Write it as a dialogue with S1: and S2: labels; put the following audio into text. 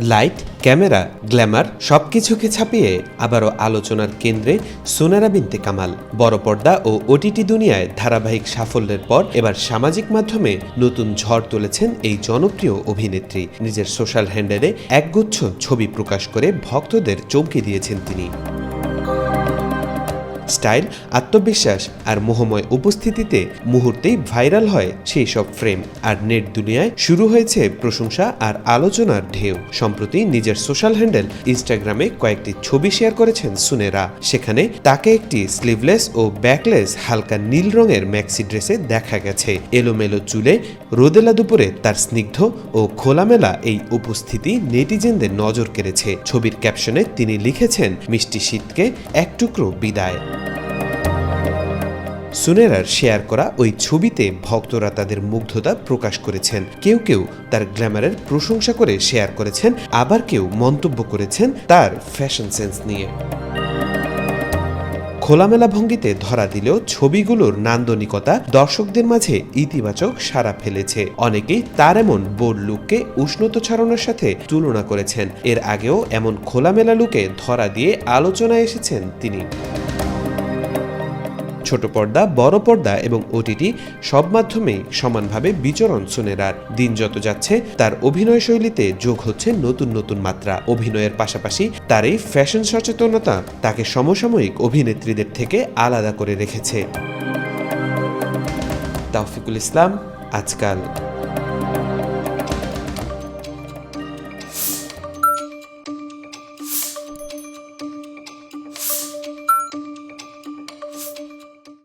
S1: Light, camera, Glamour সবকিছুকে ছাপিয়ে আবারও আলোচনার কেন্দ্রে সুনেরা বিনতে কামাল। বড় পর্দা ও ওটিটি দুনিয়ায় ধারাবাহিক সাফল্যের পর এবার সামাজিক মাধ্যমে নতুন ঝড় তুলেছেন এই জনপ্রিয় অভিনেত্রী। নিজের সোশ্যাল হ্যান্ডেলে একগুচ্ছ ছবি প্রকাশ করে ভক্তদের চমকে দিয়েছেন তিনি। স্টাইল, আত্মবিশ্বাস আর মোহময় উপস্থিতিতে মুহূর্তেই ভাইরাল হয় সেই সব ফ্রেম। আর নেট দুনিয়ায় শুরু হয়েছে প্রশংসা আর আলোচনার ঢেউ। সম্প্রতি নিজের সোশ্যাল হ্যান্ডেল ইনস্টাগ্রামে কয়েকটি ছবি শেয়ার করেছেন সুনেরা। সেখানে তাকে একটি স্লিভলেস ও ব্যাকলেস হালকা নীল রঙের ম্যাক্সি ড্রেসে দেখা গেছে। এলোমেলো চুলে রোদেলা দুপুরে তার স্নিগ্ধ ও খোলামেলা এই উপস্থিতি নেটিজেনদের নজর কেড়েছে। ছবির ক্যাপশনে তিনি লিখেছেন, মিষ্টি শীতকে এক টুকরো বিদায়। সুনেরার শেয়ার করা ওই ছবিতে ভক্তরা তাদের মুগ্ধতা প্রকাশ করেছেন। কেউ কেউ তার গ্ল্যামারের প্রশংসা করে শেয়ার করেছেন, আবার কেউ মন্তব্য করেছেন তার ফ্যাশন সেন্স নিয়ে। খোলামেলা ভঙ্গিতে ধরা দিলেও ছবিগুলোর নান্দনিকতা দর্শকদের মাঝে ইতিবাচক সাড়া ফেলেছে। অনেকেই তার এমন বোল্ড লুককে উষ্ণতা ছড়ানোর সাথে তুলনা করেছেন। এর আগেও এমন খোলামেলা লুকে ধরা দিয়ে আলোচনায় এসেছেন তিনি। ছোট পর্দা, বড় পর্দা এবং ওটিটি সব মাধ্যমেই সমানভাবে বিচরণ সুনেরার। দিন যত যাচ্ছে তার অভিনয় শৈলীতে যোগ হচ্ছে নতুন নতুন মাত্রা। অভিনয়ের পাশাপাশি তার এই ফ্যাশন সচেতনতা তাকে সমসাময়িক অভিনেত্রীদের থেকে আলাদা করে রেখেছে। তাওফিকুল ইসলাম, আজকাল।